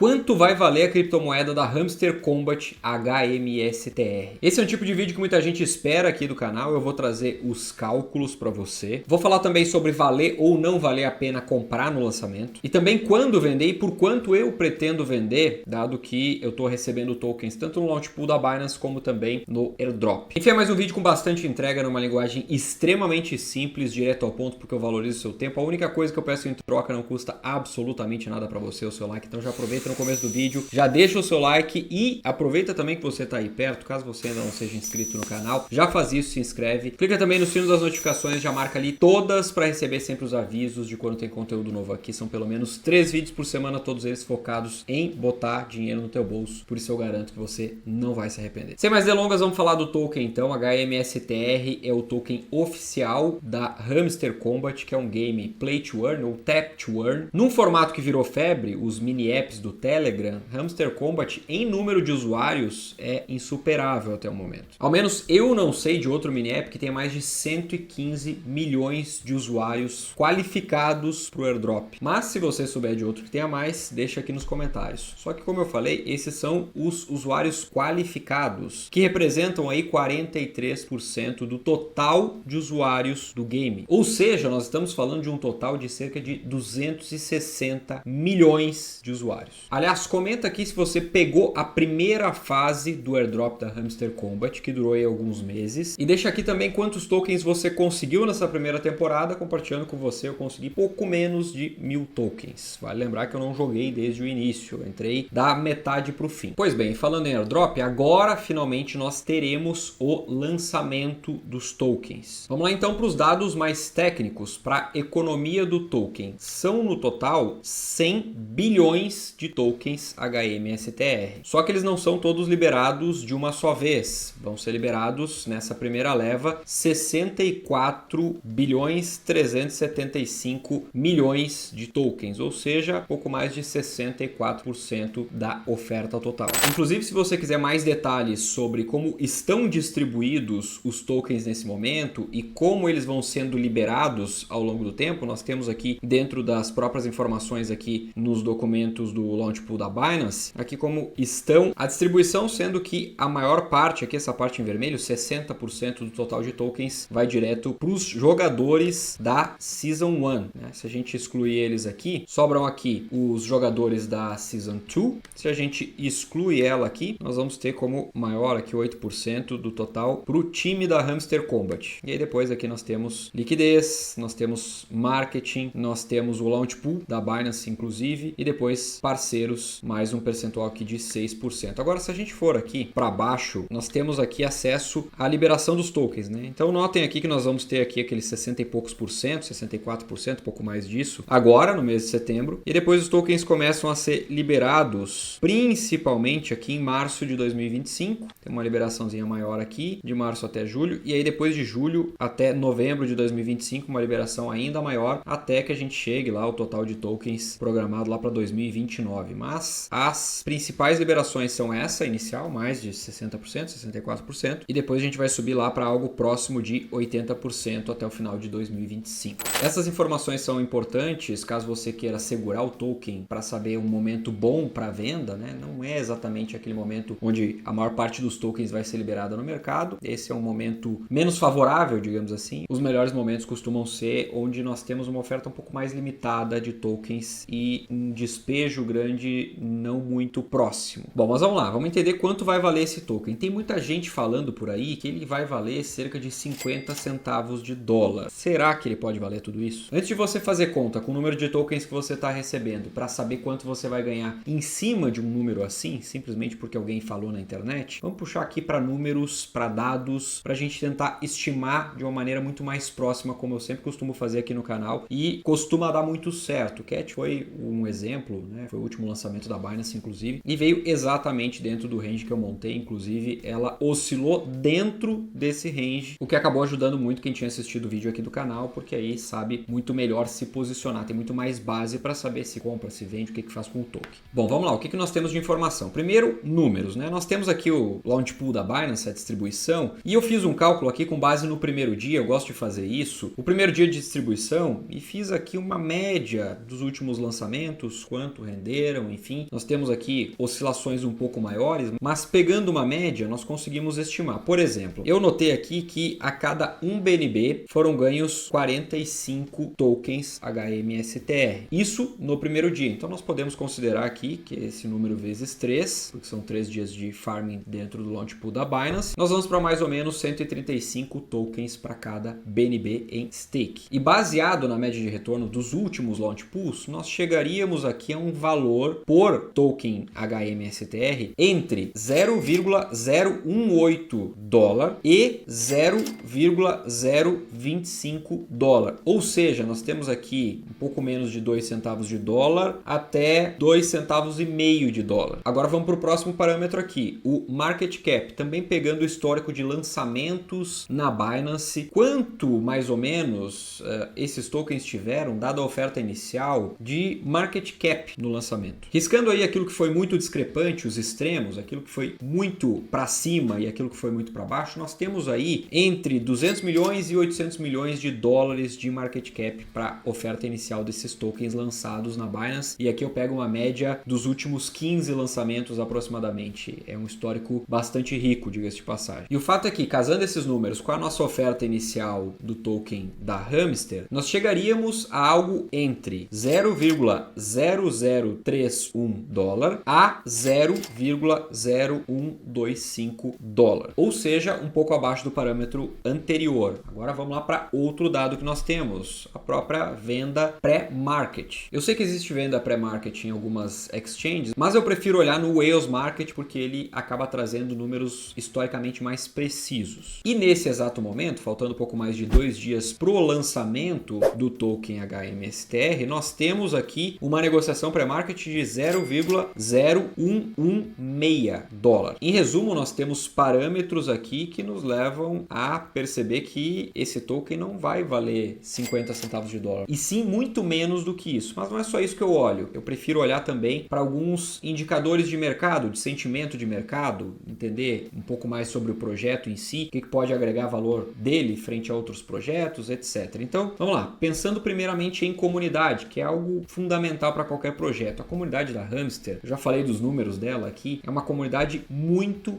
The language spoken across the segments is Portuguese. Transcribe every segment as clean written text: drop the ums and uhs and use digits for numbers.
Quanto vai valer a criptomoeda da Hamster Kombat HMSTR? Esse é um tipo de vídeo que muita gente espera aqui do canal. Eu vou trazer os cálculos para você. Vou falar também sobre valer ou não valer a pena comprar no lançamento. E também quando vender e por quanto eu pretendo vender, dado que eu estou recebendo tokens tanto no Launch Pool da Binance como também no Airdrop. Enfim, é mais um vídeo com bastante entrega numa linguagem extremamente simples, direto ao ponto, porque eu valorizo o seu tempo. A única coisa que eu peço em troca não custa absolutamente nada para você, o seu like. Então já aproveita no começo do vídeo, já deixa o seu like e aproveita também que você está aí perto, caso você ainda não seja inscrito no canal, já faz isso, se inscreve, clica também no sino das notificações, já marca ali todas para receber sempre os avisos de quando tem conteúdo novo aqui. São pelo menos 3 vídeos por semana, todos eles focados em botar dinheiro no teu bolso, por isso eu garanto que você não vai se arrepender. Sem mais delongas, vamos falar do token então. HMSTR é o token oficial da Hamster Kombat, que é um game play to earn ou tap to earn, num formato que virou febre, os mini apps do Telegram. Hamster Kombat em número de usuários é insuperável até o momento. Ao menos eu não sei de outro mini app que tenha mais de 115 milhões de usuários qualificados para o airdrop. Mas se você souber de outro que tenha mais, deixa aqui nos comentários. Só que como eu falei, esses são os usuários qualificados, que representam aí 43% do total de usuários do game. Ou seja, nós estamos falando de um total de cerca de 260 milhões de usuários. Aliás, comenta aqui se você pegou a primeira fase do airdrop da Hamster Kombat, que durou aí alguns meses. E deixa aqui também quantos tokens você conseguiu nessa primeira temporada. Compartilhando com você, eu consegui pouco menos de 1000 tokens. Vale lembrar que eu não joguei desde o início, eu entrei da metade para o fim. Pois bem, falando em airdrop, agora finalmente nós teremos o lançamento dos tokens. Vamos lá então para os dados mais técnicos, para a economia do token. São no total 100 bilhões de tokens HMSTR. Só que eles não são todos liberados de uma só vez. Vão ser liberados nessa primeira leva 64 bilhões 375 milhões de tokens, ou seja, pouco mais de 64% da oferta total. Inclusive, se você quiser mais detalhes sobre como estão distribuídos os tokens nesse momento e como eles vão sendo liberados ao longo do tempo, nós temos aqui dentro das próprias informações aqui nos documentos do Launch Pool da Binance, aqui como estão a distribuição, sendo que a maior parte, aqui essa parte em vermelho, 60% do total de tokens vai direto para os jogadores da Season 1, né? Se a gente excluir eles aqui, sobram aqui os jogadores da Season 2. Se a gente exclui ela aqui, nós vamos ter como maior aqui 8% do total para o time da Hamster Kombat. E aí depois aqui nós temos liquidez, nós temos marketing, nós temos o Launch Pool da Binance inclusive, e depois parceiros, mais um percentual aqui de 6%. Agora, se a gente for aqui para baixo, nós temos aqui acesso à liberação dos tokens, né? Então notem aqui que nós vamos ter aqui aqueles 60 e poucos por cento, 64%, pouco mais disso, agora no mês de setembro, e depois os tokens começam a ser liberados, principalmente aqui em março de 2025, tem uma liberaçãozinha maior aqui, de março até julho, e aí depois de julho até novembro de 2025, uma liberação ainda maior, até que a gente chegue lá ao total de tokens programado lá para 2029. Mas as principais liberações são essa inicial, mais de 60%, 64%, e depois a gente vai subir lá para algo próximo de 80% até o final de 2025. Essas informações são importantes caso você queira segurar o token para saber um momento bom para venda, né? Não é exatamente aquele momento onde a maior parte dos tokens vai ser liberada no mercado. Esse é um momento menos favorável, digamos assim. Os melhores momentos costumam ser onde nós temos uma oferta um pouco mais limitada de tokens e um despejo grande não muito próximo. Bom, mas vamos lá, vamos entender quanto vai valer esse token. Tem muita gente falando por aí que ele vai valer cerca de 50 centavos de dólar. Será que ele pode valer tudo isso? Antes de você fazer conta com o número de tokens que você está recebendo para saber quanto você vai ganhar em cima de um número assim, simplesmente porque alguém falou na internet, vamos puxar aqui para números, para dados, para a gente tentar estimar de uma maneira muito mais próxima, como eu sempre costumo fazer aqui no canal, e costuma dar muito certo. O Cat foi um exemplo, né? Foi o último lançamento da Binance, inclusive, e veio exatamente dentro do range que eu montei. Inclusive, ela oscilou dentro desse range, o que acabou ajudando muito quem tinha assistido o vídeo aqui do canal, porque aí sabe muito melhor se posicionar, tem muito mais base para saber se compra, se vende, o que faz com o token. Bom, vamos lá, o que nós temos de informação? Primeiro, números, né? Nós temos aqui o Launch Pool da Binance, a distribuição, e eu fiz um cálculo aqui com base no primeiro dia, eu gosto de fazer isso, o primeiro dia de distribuição, e fiz aqui uma média dos últimos lançamentos, quanto renderam, venderam, enfim. Nós temos aqui oscilações um pouco maiores, mas pegando uma média, nós conseguimos estimar. Por exemplo, eu notei aqui que a cada 1 BNB foram ganhos 45 tokens HMSTR. Isso no primeiro dia. Então nós podemos considerar aqui que esse número vezes 3, porque são 3 dias de farming dentro do launch pool da Binance, nós vamos para mais ou menos 135 tokens para cada BNB em stake. E baseado na média de retorno dos últimos launch pools, nós chegaríamos aqui a um valor por token HMSTR entre 0,018 dólar e 0,025 dólar. Ou seja, nós temos aqui um pouco menos de 2 centavos de dólar até 2 centavos e meio de dólar. Agora vamos para o próximo parâmetro aqui, o market cap, também pegando o histórico de lançamentos na Binance. Quanto mais ou menos esses tokens tiveram, dada a oferta inicial, de market cap no lançamento. Riscando aí aquilo que foi muito discrepante, os extremos, aquilo que foi muito para cima e aquilo que foi muito para baixo, nós temos aí entre 200 milhões e 800 milhões de dólares de market cap para oferta inicial desses tokens lançados na Binance. E aqui eu pego uma média dos últimos 15 lançamentos aproximadamente. É um histórico bastante rico, diga-se de passagem. E o fato é que, casando esses números com a nossa oferta inicial do token da Hamster, nós chegaríamos a algo entre 0,0031 dólar a 0,0125 dólar. Ou seja, um pouco abaixo do parâmetro anterior. Agora vamos lá para outro dado que nós temos, a própria venda pré-market. Eu sei que existe venda pré-market em algumas exchanges, mas eu prefiro olhar no Whales Market porque ele acaba trazendo números historicamente mais precisos. E nesse exato momento, faltando um pouco mais de 2 dias para o lançamento do token HMSTR, nós temos aqui uma negociação pré-market de 0,0116 dólar. Em resumo, nós temos parâmetros aqui que nos levam a perceber que esse token não vai valer 50 centavos de dólar, e sim muito menos do que isso. Mas não é só isso que eu olho. Eu prefiro olhar também para alguns indicadores de mercado, de sentimento de mercado, entender um pouco mais sobre o projeto em si, o que pode agregar valor dele frente a outros projetos, etc. Então, vamos lá. Pensando primeiramente em comunidade, que é algo fundamental para qualquer projeto. A comunidade da Hamster, eu já falei dos números dela aqui, é uma comunidade muito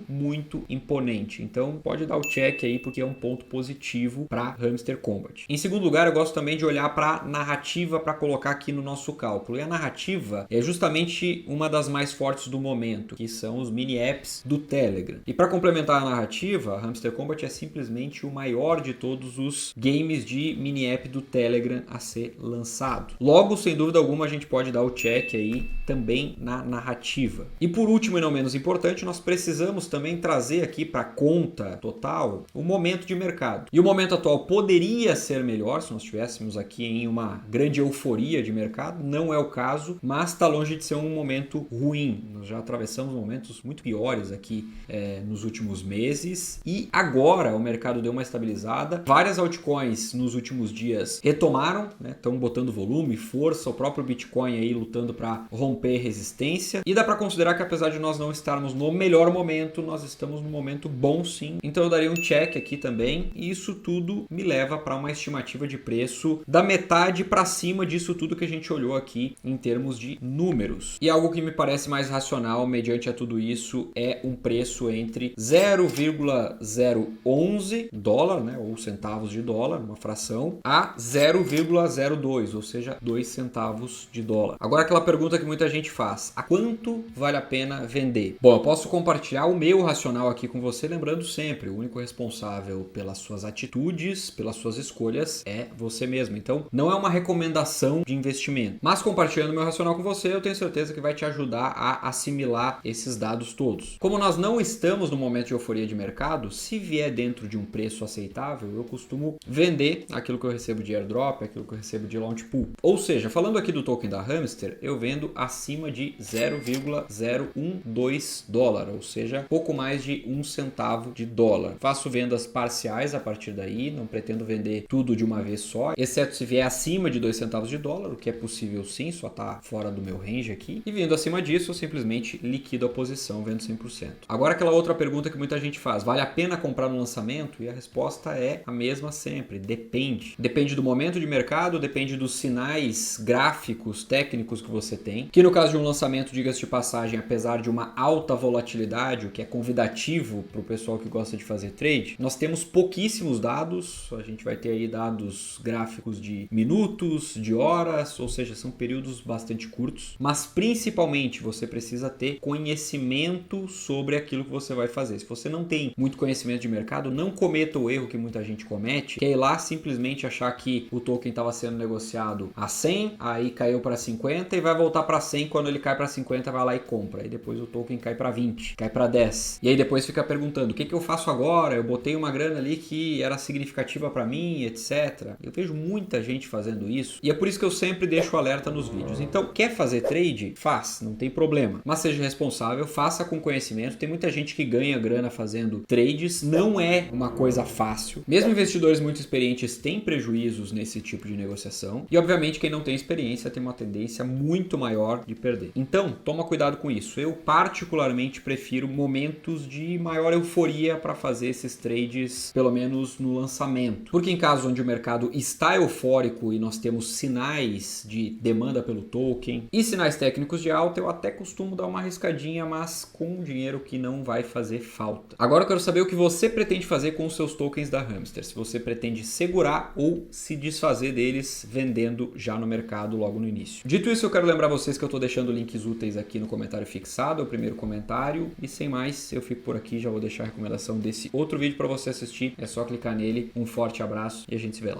imponente. Então, pode dar o check aí, porque é um ponto positivo para Hamster Kombat. Em segundo lugar, eu gosto também de olhar para a narrativa para colocar aqui no nosso cálculo. E a narrativa é justamente uma das mais fortes do momento, que são os mini apps do Telegram. E para complementar a narrativa, a Hamster Kombat é simplesmente o maior de todos os games de mini app do Telegram a ser lançado. Logo, sem dúvida alguma, a gente pode dar o check aí também na narrativa. E por último e não menos importante, nós precisamos também trazer aqui para a conta total o momento de mercado. E o momento atual poderia ser melhor se nós estivéssemos aqui em uma grande euforia de mercado. Não é o caso, mas está longe de ser um momento ruim. Nós já atravessamos momentos muito piores aqui nos últimos meses e agora o mercado deu uma estabilizada. Várias altcoins nos últimos dias retomaram, estão botando volume, força, o próprio Bitcoin aí lutando para romper resistência. E dá para considerar que apesar de nós não estarmos no melhor momento, nós estamos num momento bom sim. Então eu daria um check aqui também e isso tudo me leva para uma estimativa de preço da metade para cima disso tudo que a gente olhou aqui em termos de números. E algo que me parece mais racional mediante a tudo isso é um preço entre 0,011 dólar, ou centavos de dólar, uma fração, a 0,02, ou seja, 2 centavos de dólar. Agora aquela pergunta que muita gente faz, a quanto vale a pena vender? Bom, eu posso compartilhar o meu racional aqui com você, lembrando sempre, o único responsável pelas suas atitudes, pelas suas escolhas é você mesmo. Então, não é uma recomendação de investimento. Mas compartilhando meu racional com você, eu tenho certeza que vai te ajudar a assimilar esses dados todos. Como nós não estamos no momento de euforia de mercado, se vier dentro de um preço aceitável, eu costumo vender aquilo que eu recebo de airdrop, aquilo que eu recebo de launch pool. Ou seja, falando aqui do token da Hamster, eu vendo acima de 0,012 dólar, ou seja, pouco mais de 1 centavo de dólar. Faço vendas parciais a partir daí, não pretendo vender tudo de uma vez só, exceto se vier acima de 2 centavos de dólar, o que é possível sim, só está fora do meu range aqui. E vindo acima disso, eu simplesmente liquido a posição, vendo 100%. Agora aquela outra pergunta que muita gente faz, vale a pena comprar no lançamento? E a resposta é a mesma sempre, depende. Depende do momento de mercado, depende dos sinais gráficos, técnicos que você tem. também, que no caso de um lançamento, diga-se de passagem, apesar de uma alta volatilidade, o que é convidativo para o pessoal que gosta de fazer trade, nós temos pouquíssimos dados, a gente vai ter aí dados gráficos de minutos, de horas, ou seja, são períodos bastante curtos, mas principalmente você precisa ter conhecimento sobre aquilo que você vai fazer. Se você não tem muito conhecimento de mercado, não cometa o erro que muita gente comete, que é ir lá simplesmente achar que o token estava sendo negociado a 100, aí caiu para 50 e vai voltar para 100, quando ele cai para 50 vai lá e compra, aí depois o token cai para 20, cai para 10, e aí depois fica perguntando, o que eu faço agora? Eu botei uma grana ali que era significativa para mim, etc. Eu vejo muita gente fazendo isso, e é por isso que eu sempre deixo o alerta nos vídeos. Então, quer fazer trade? Faz, não tem problema, mas seja responsável, faça com conhecimento. Tem muita gente que ganha grana fazendo trades, não é uma coisa fácil. Mesmo investidores muito experientes têm prejuízos nesse tipo de negociação, e obviamente quem não tem experiência tem uma tendência muito maior de perder. Então, toma cuidado com isso. Eu particularmente prefiro momentos de maior euforia para fazer esses trades, pelo menos no lançamento. Porque em casos onde o mercado está eufórico e nós temos sinais de demanda pelo token e sinais técnicos de alta, eu até costumo dar uma arriscadinha, mas com dinheiro que não vai fazer falta. Agora eu quero saber o que você pretende fazer com os seus tokens da Hamster. Se você pretende segurar ou se desfazer deles vendendo já no mercado logo no início. Dito isso, eu quero lembrar vocês que eu estou deixando links úteis aqui no comentário fixado, é o primeiro comentário. E sem mais, eu fico por aqui, já vou deixar a recomendação desse outro vídeo para você assistir. É só clicar nele. Um forte abraço e a gente se vê lá.